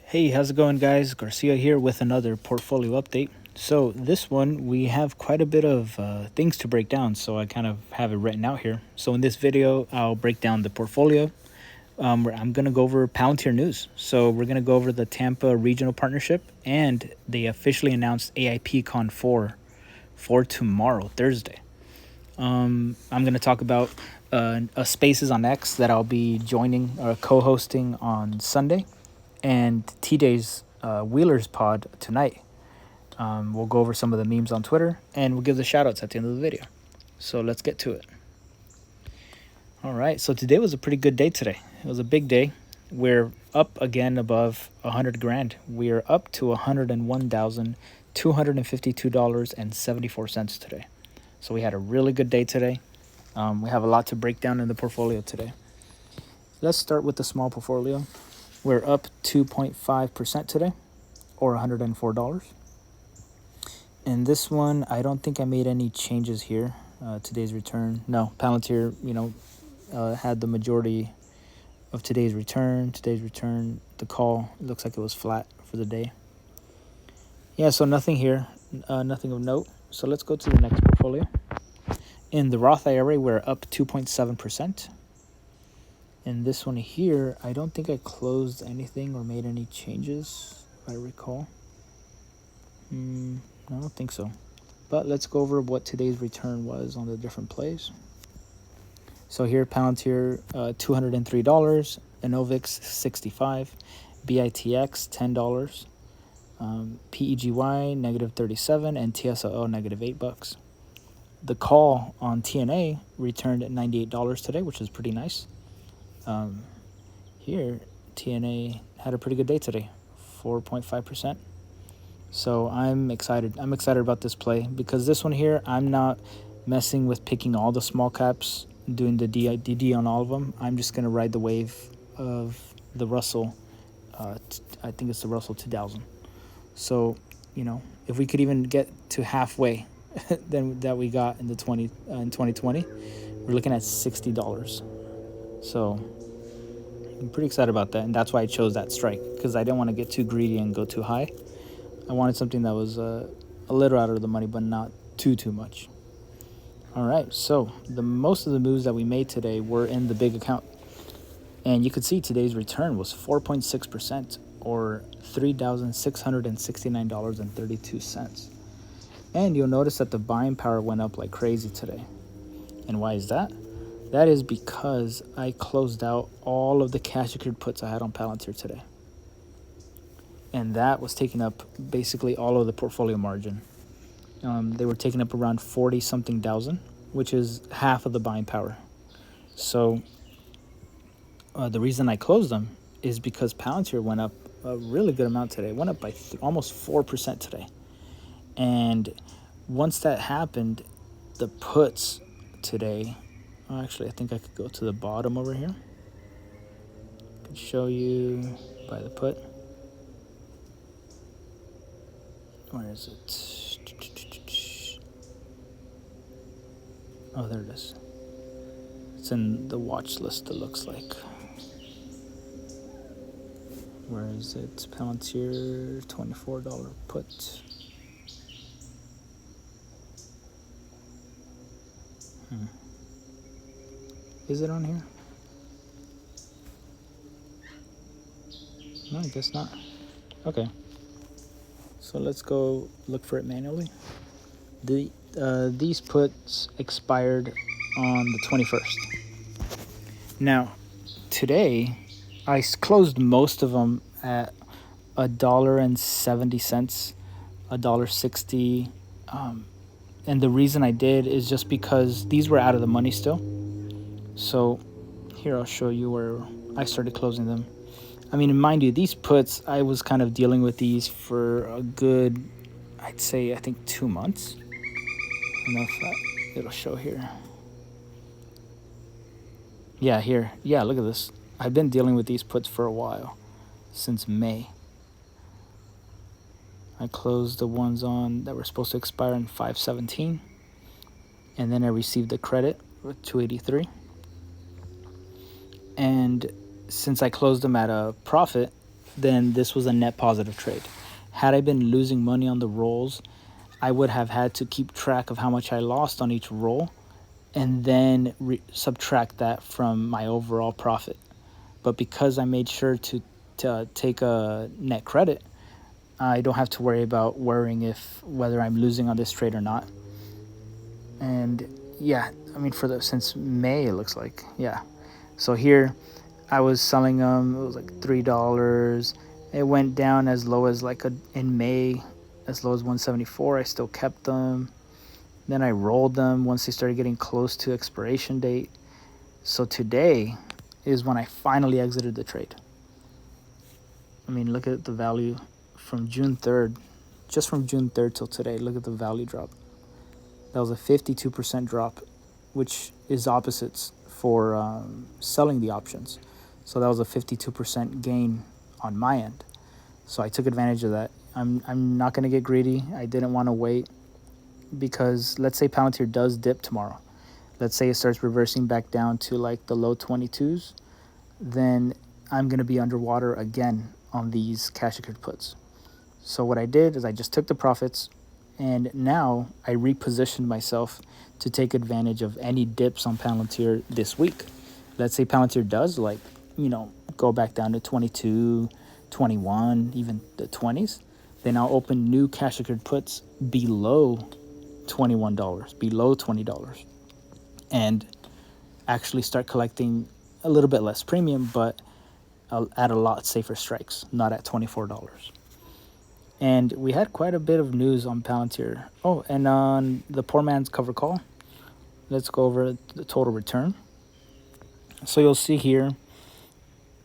Hey, how's it going, guys? Garcia here with another portfolio update. So, this one we have quite a bit of things to break down, so I kind of have it written out here. So, in this video, I'll break down the portfolio. Where I'm going to go over Palantir news. So, we're going to go over the Tampa Regional Partnership and the officially announced AIP Con 4 for tomorrow, Thursday. I'm going to talk about a Spaces on X that I'll be joining or co-hosting on Sunday, and T-Day's Wheelers Pod tonight. We'll go over some of the memes on Twitter, and we'll give the shout-outs at the end of the video. So let's get to it. All right, so today was a pretty good day today. It was a big day. We're up again above 100 grand. We are up to $101,252.74 today. So we had a really good day today. We have a lot to break down in the portfolio today. Let's start with the small portfolio. We're up 2.5% today, or $104. And this one, I don't think I made any changes here. Today's return. No, Palantir, had the majority of today's return. The call, it looks like it was flat for the day. Yeah, so nothing here, nothing of note. So let's go to the next portfolio. In the Roth IRA, we're up 2.7%. In this one here, I don't think I closed anything or made any changes, if I recall. I don't think so. But let's go over what today's return was on the different plays. So here, Palantir, $203, ENVX, $65, BITX, $10, PEGY, negative $37, and TSLA, negative $8. The call on TNA returned at $98 today, which is pretty nice. Here, TNA had a pretty good day today, 4.5%. So I'm excited. I'm excited about this play because this one here, I'm not messing with picking all the small caps, doing the DD on all of them. I'm just going to ride the wave of the Russell. I think it's the Russell 2000. So, if we could even get to halfway than that we got in the 2020, we're looking at $60. So I'm pretty excited about that, and that's why I chose that strike, because I didn't want to get too greedy and go too high. I wanted something that was a little out of the money, but not too much. All right, so most of the moves that we made today were in the big account, and you could see today's return was 4.6%, or $3,669.32. And you'll notice that the buying power went up like crazy today. And why is that? That is because I closed out all of the cash secured puts I had on Palantir today. And that was taking up basically all of the portfolio margin. They were taking up around 40-something thousand, which is half of the buying power. So the reason I closed them is because Palantir went up a really good amount today. It went up by almost 4% today. And once that happened, the puts today... Actually, I think I could go to the bottom over here. I could show you by the put. Where is it? Oh, there it is. It's in the watch list, it looks like. Where is it? Palantir, $24 put. Is it on here? No, I guess not. Okay. So let's go look for it manually. These puts expired on the 21st. Now, today, I closed most of them at $1.70, $1.60. And the reason I did is just because these were out of the money still. So here I'll show you where I started closing them. I mean, mind you, these puts, I was kind of dealing with these for a good, I'd say, I think 2 months. I don't know if it'll show here. Yeah, here. Yeah, look at this. I've been dealing with these puts for a while, since May. I closed the ones on that were supposed to expire in 5/17, and then I received the credit with 283. And since I closed them at a profit, then this was a net positive trade. Had I been losing money on the rolls, I would have had to keep track of how much I lost on each roll and then subtract that from my overall profit. But because I made sure to take a net credit, I don't have to worry about worrying if whether I'm losing on this trade or not. And yeah, I mean, since May, it looks like, yeah. So here I was selling them, it was like $3. It went down as low as in May, as low as 174. I still kept them. Then I rolled them once they started getting close to expiration date. So today is when I finally exited the trade. I mean, look at the value from June 3rd, just from June 3rd till today. Look at the value drop. That was a 52% drop, which is opposites for selling the options. So that was a 52% gain on my end. So I took advantage of that. I'm not going to get greedy. I didn't want to wait because let's say Palantir does dip tomorrow. Let's say it starts reversing back down to like the low 22s. Then I'm going to be underwater again on these cash secured puts. So what I did is I just took the profits, and now I repositioned myself to take advantage of any dips on Palantir this week. Let's say Palantir does go back down to 22, 21, even the 20s. Then I'll open new cash secured puts below $21, below $20, and actually start collecting a little bit less premium, but at a lot safer strikes, not at $24. And we had quite a bit of news on Palantir. Oh, and on the poor man's cover call, let's go over the total return. So you'll see here,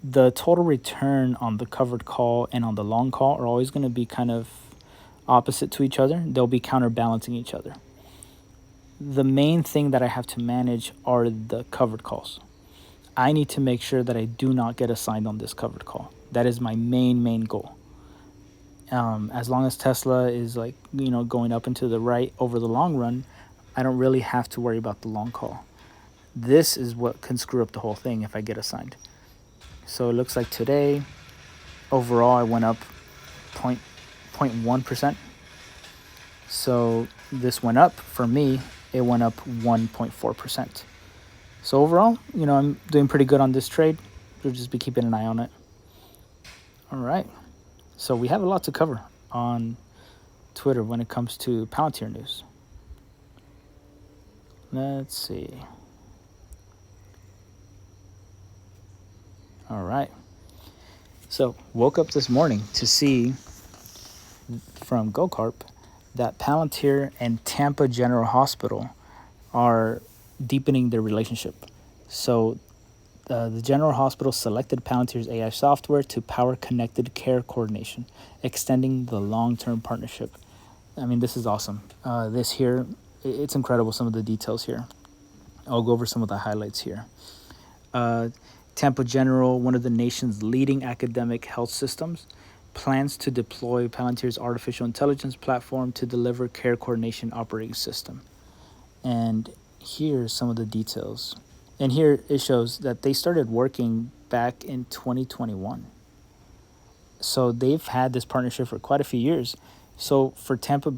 the total return on the covered call and on the long call are always going to be kind of opposite to each other. They'll be counterbalancing each other. The main thing that I have to manage are the covered calls. I need to make sure that I do not get assigned on this covered call. That is my main goal. As long as Tesla is going up into the right over the long run, I don't really have to worry about the long call. This is what can screw up the whole thing if I get assigned. So it looks like today, overall, I went up 0.1%. So this went up, for me, it went up 1.4%. So overall, I'm doing pretty good on this trade. We'll just be keeping an eye on it. All right. So we have a lot to cover on Twitter when it comes to Palantir news. Let's see. All right. So woke up this morning to see from GoCarp that Palantir and Tampa General Hospital are deepening their relationship. So the General Hospital selected Palantir's AI software to power connected care coordination, extending the long-term partnership. I mean, this is awesome. This here, it's incredible, some of the details here. I'll go over some of the highlights here. Tampa General, one of the nation's leading academic health systems, plans to deploy Palantir's artificial intelligence platform to deliver care coordination operating system. And here's some of the details. And here it shows that they started working back in 2021. So they've had this partnership for quite a few years. So for Tampa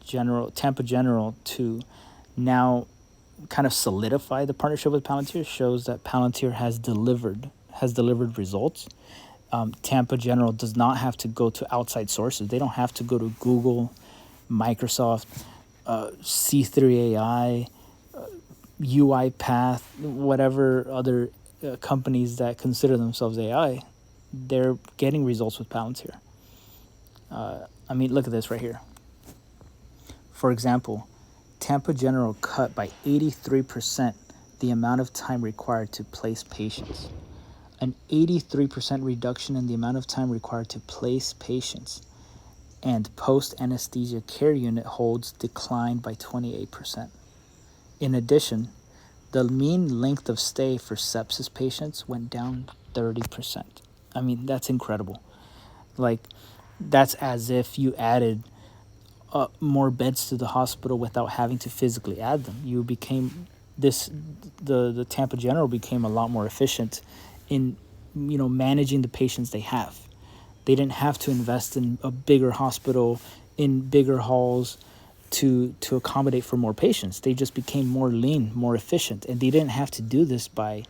General to now kind of solidify the partnership with Palantir shows that Palantir has delivered results. Tampa General does not have to go to outside sources. They don't have to go to Google, Microsoft, C3 AI, UiPath, whatever other companies that consider themselves AI. They're getting results with Palantir. I mean, look at this right here. For example, Tampa General cut by 83% the amount of time required to place patients. An 83% reduction in the amount of time required to place patients. And post-anesthesia care unit holds declined by 28%. In addition, the mean length of stay for sepsis patients went down 30%. I mean, that's incredible. That's as if you added more beds to the hospital without having to physically add them. The Tampa General became a lot more efficient in managing the patients they have. They didn't have to invest in a bigger hospital, in bigger halls to accommodate for more patients. They just became more lean, more efficient, and they didn't have to do this by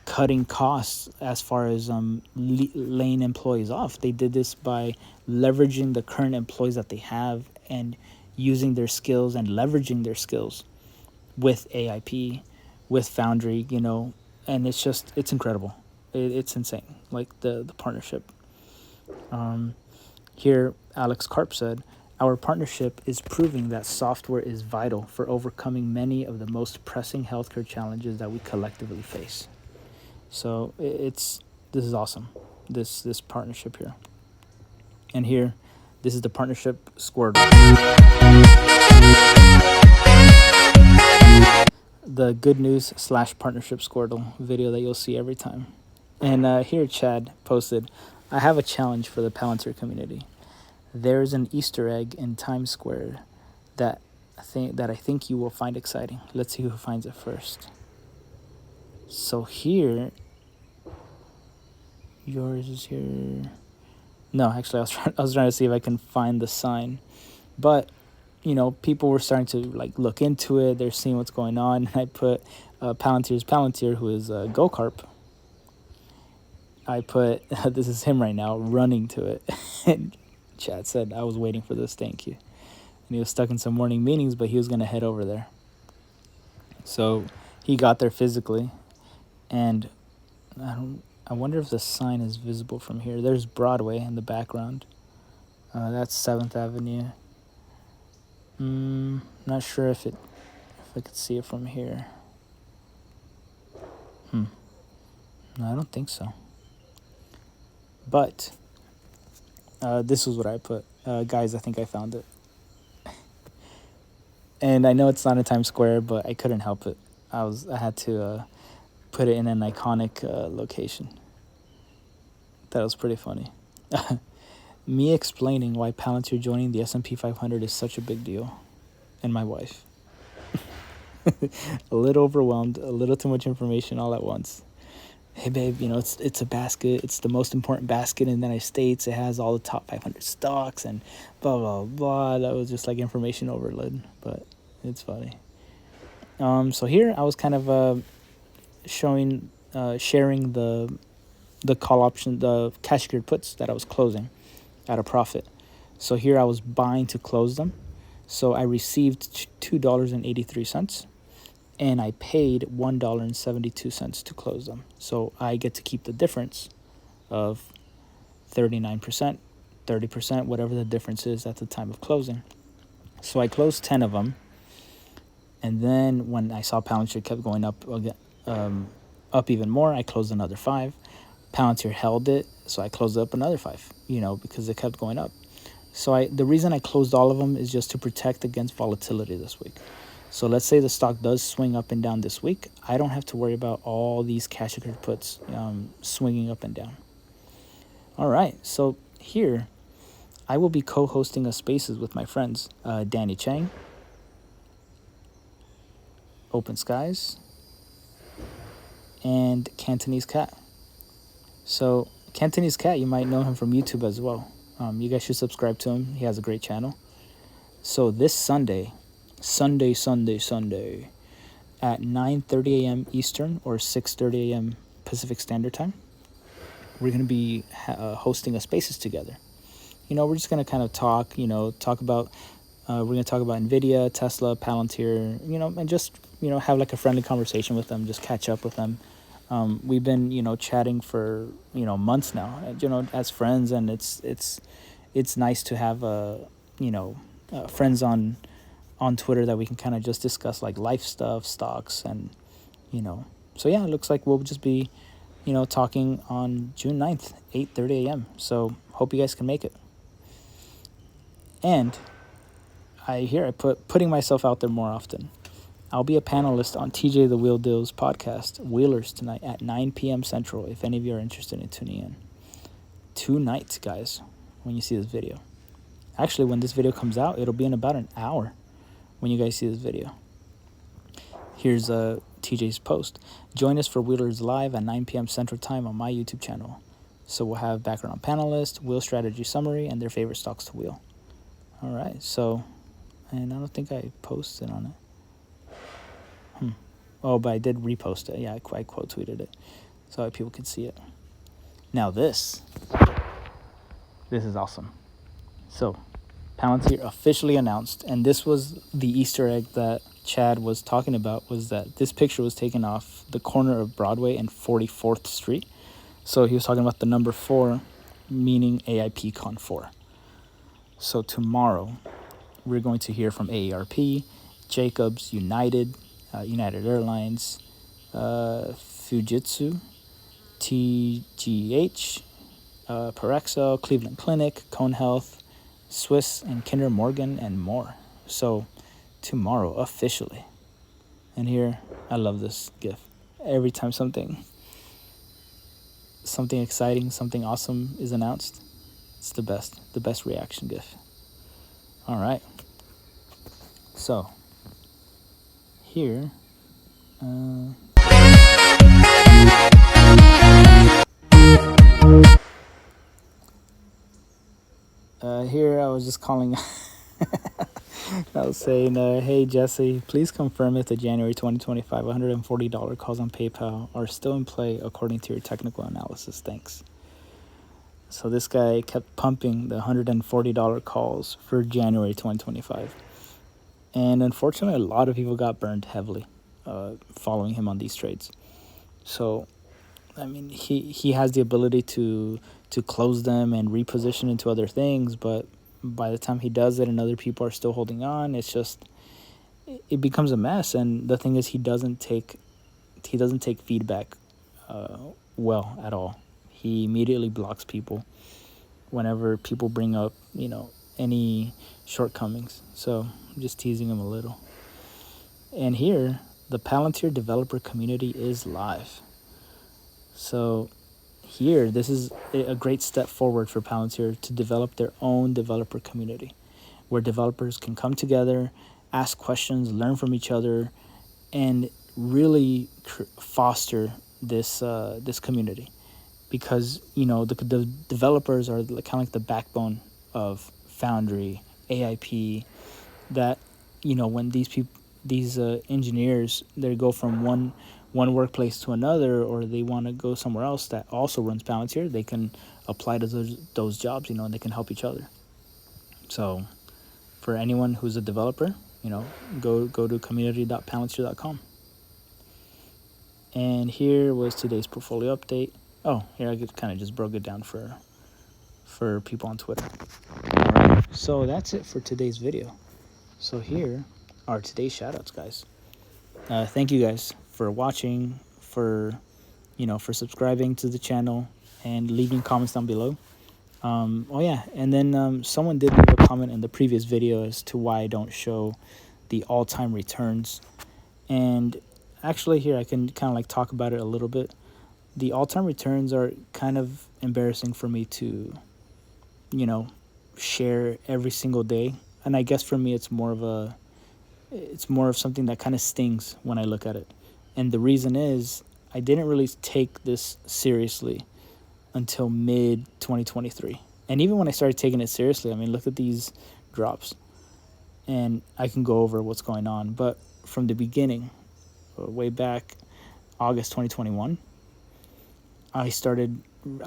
cutting costs as far as laying employees off. They did this by leveraging the current employees that they have and using their skills and leveraging their skills with AIP, with Foundry, and it's incredible. It's insane, like the partnership. Here, Alex Karp said, our partnership is proving that software is vital for overcoming many of the most pressing healthcare challenges that we collectively face. So this is awesome, this partnership here. And here, this is the partnership Squirtle. The good news / partnership Squirtle video that you'll see every time. And here Chad posted, I have a challenge for the Palantir community. There's an Easter egg in Times Square that I think you will find exciting. Let's see who finds it first. So here, yours is here. No, actually, I was trying to see if I can find the sign, but people were starting to look into it. They're seeing what's going on, and I put Palantir's Palantir, who is GoCarp. I put this is him right now running to it, and Chad said, I was waiting for this, thank you. And he was stuck in some morning meetings, but he was going to head over there. So he got there physically, and I wonder if the sign is visible from here. There's Broadway in the background. That's 7th Avenue. Not sure if I could see it from here. No, I don't think so. But this was what I put. Guys, I think I found it. And I know it's not in Times Square, but I couldn't help it. I had to put it in an iconic location. That was pretty funny. Me explaining why Palantir joining the S&P 500 is such a big deal. And my wife. A little overwhelmed, a little too much information all at once. Hey babe, it's a basket. It's the most important basket in the United States. It has all the top 500 stocks and blah, blah, blah. That was just like information overload, but it's funny. So here I was kind of sharing the call option, the cash secured puts that I was closing at a profit. So here I was buying to close them. So I received $2.83. And I paid $1.72 to close them. So I get to keep the difference of 39%, 30%, whatever the difference is at the time of closing. So I closed 10 of them. And then when I saw Palantir kept going up even more, I closed another 5. Palantir held it, so I closed up another 5, because it kept going up. So the reason I closed all of them is just to protect against volatility this week. So let's say the stock does swing up and down this week. I don't have to worry about all these cash secured puts swinging up and down. All right, so here I will be co-hosting a Spaces with my friends, Danny Chang, Open Skies, and Cantonese Cat. So Cantonese Cat, you might know him from YouTube as well. You guys should subscribe to him. He has a great channel. So this Sunday at 9:30 a.m. Eastern or 6:30 a.m. Pacific Standard Time, we're going to be hosting a Spaces together. We're just going to kind of talk about, we're going to talk about NVIDIA, Tesla, Palantir, and just, have like a friendly conversation with them, just catch up with them. We've been, chatting for, months now, as friends, and it's nice to have, friends on Twitter that we can kind of just discuss like life stuff, stocks, and so yeah, it looks like we'll just be talking on June 9th, 8:30 a.m. So hope you guys can make it. And I putting myself out there more often. I'll be a panelist on TJ the Wheel Deal's podcast, Wheelers, tonight at 9 p.m. Central, if any of you are interested in tuning in. Tonight, guys, when you see this video. Actually, when this video comes out, it'll be in about an hour when you guys see this video. Here's TJ's post. Join us for Wheelers Live at 9 p.m. Central Time on my YouTube channel. So we'll have background panelist, wheel strategy summary, and their favorite stocks to wheel. All right, so, and I don't think I posted on it. Oh, but I did repost it. Yeah, I quote tweeted it so that people could see it. Now this is awesome. So Palantir officially announced, and this was the Easter egg that Chad was talking about, was that this picture was taken off the corner of Broadway and 44th Street. So he was talking about the number 4, meaning AIP Con 4. So tomorrow, we're going to hear from AARP, Jacobs, United Airlines, Fujitsu, TGH, Parexel, Cleveland Clinic, Cone Health, Swiss and Kinder Morgan, and more. So tomorrow, officially. And here, I love this GIF. Every time something exciting, something awesome is announced, it's the best reaction GIF. All right. So here, here I was just calling. I was saying, hey Jesse, please confirm if the January 2025 $140 calls on PayPal are still in play according to your technical analysis. Thanks. So this guy kept pumping the $140 calls for January 2025. And unfortunately, a lot of people got burned heavily following him on these trades. So, I mean, he has the ability to close them and reposition into other things, but by the time he does it and other people are still holding on, it becomes a mess. And the thing is, he doesn't take feedback well at all. He immediately blocks people whenever people bring up, any shortcomings. So I'm just teasing him a little. And here, the Palantir developer community is live. So here, this is a great step forward for Palantir to develop their own developer community, where developers can come together, ask questions, learn from each other, and really foster this community. Because the developers are kind of like the backbone of Foundry, AIP. That when these engineers, they go from one workplace to another, or they want to go somewhere else that also runs Palantir, they can apply to those jobs, and they can help each other. So for anyone who's a developer, go to community.palantir.com. And here was today's portfolio update. Oh, here I kind of just broke it down for people on Twitter. All right, so that's it for today's video. So here are today's shoutouts, guys. Thank you guys for watching, for subscribing to the channel, and leaving comments down below. Oh yeah, and then someone did leave a comment in the previous video as to why I don't show the all-time returns. And actually here I can kind of like talk about it a little bit. The all-time returns are kind of embarrassing for me to, share every single day. And I guess for me it's more of something that kind of stings when I look at it. And the reason is I didn't really take this seriously until mid 2023. And even when I started taking it seriously, I mean, look at these drops. And I can go over what's going on. But from the beginning, way back August 2021, I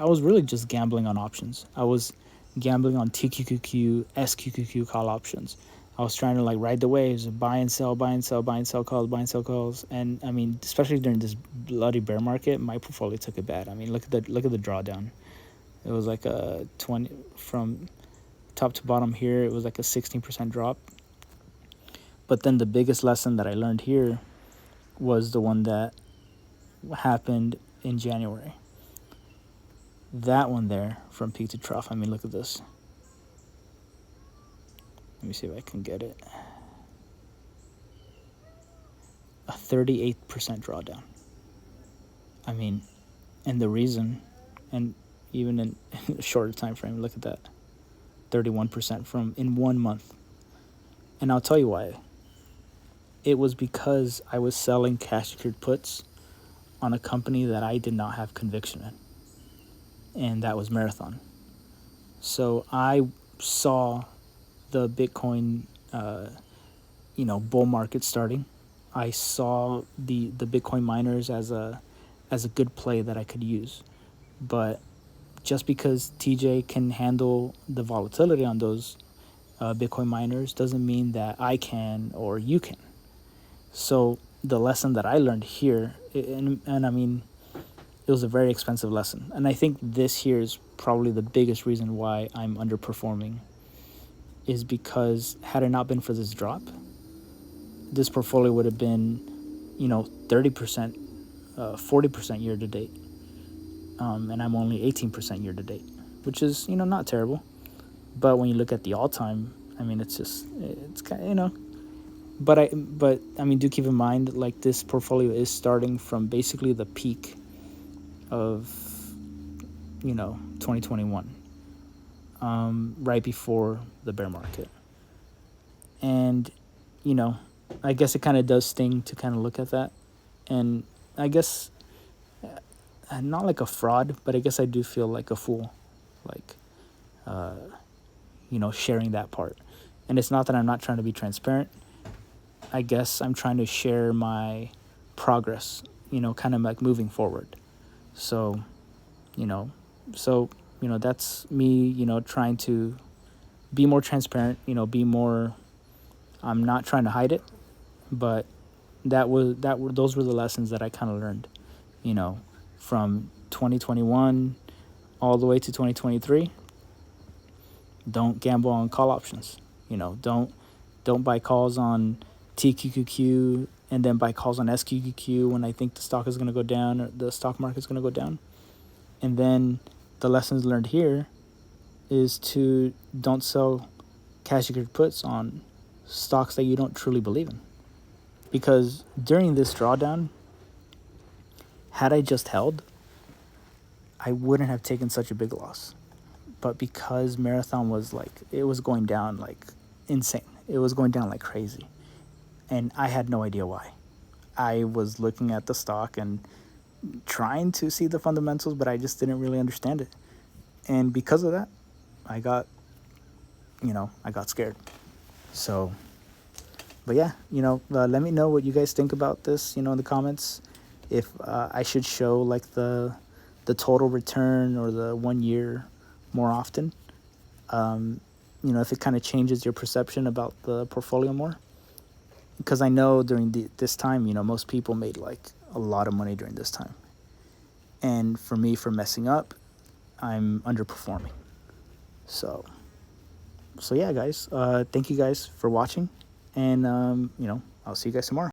was really just gambling on options. I was gambling on TQQQ, SQQQ call options. I was trying to ride the waves, buy and sell calls. And I mean, especially during this bloody bear market, my portfolio took it bad. I mean, look at the drawdown. It was like a 20 from top to bottom here. It was like a 16% drop. But then the biggest lesson that I learned here was the one that happened in January. That one there, from peak to trough. I mean, look at this. Let me see if I can get it. A 38% drawdown. I mean, and the reason, and even in a shorter time frame, look at that. 31% in 1 month. And I'll tell you why. It was because I was selling cash secured puts on a company that I did not have conviction in. and that was Marathon. So I saw the Bitcoin, bull market starting. I saw the Bitcoin miners as a good play that I could use, but just because TJ can handle the volatility on those Bitcoin miners doesn't mean that I can or you can. So the lesson that I learned here, and I mean, it was a very expensive lesson. And I think this here is probably the biggest reason why I'm underperforming, is because had it not been for this drop, this portfolio would have been, 30%, 40% year to date. And I'm only 18% year to date, which is, not terrible. But when you look at the all time, I mean, it's kind of, but I mean, do keep in mind, like, this portfolio is starting from basically the peak of 2021, right before the bear market. And I guess it kind of does sting to kind of look at that. And I guess not like a fraud, but I guess I do feel like a fool, like sharing that part. And it's not that I'm not trying to be transparent. I guess I'm trying to share my progress, kind of like moving forward. So, that's me, trying to be more transparent, be more, I'm not trying to hide it, but those were the lessons that I kind of learned, from 2021 all the way to 2023. Don't gamble on call options. Don't buy calls on TQQQ and then buy calls on SQQQ when I think the stock is going to go down, or the stock market is going to go down. And then the lessons learned here is to don't sell cash secured puts on stocks that you don't truly believe in. Because during this drawdown, had I just held, I wouldn't have taken such a big loss. But because Marathon was it was going down like insane. It was going down like crazy. And I had no idea why. I was looking at the stock and trying to see the fundamentals, but I just didn't really understand it. And because of that, I got scared. So, but yeah, let me know what you guys think about this, in the comments. If I should show like the total return or the 1 year more often. If it kind of changes your perception about the portfolio more. Because I know during this time, most people made like a lot of money during this time. And for me, for messing up, I'm underperforming. So yeah, guys, thank you guys for watching. And, I'll see you guys tomorrow.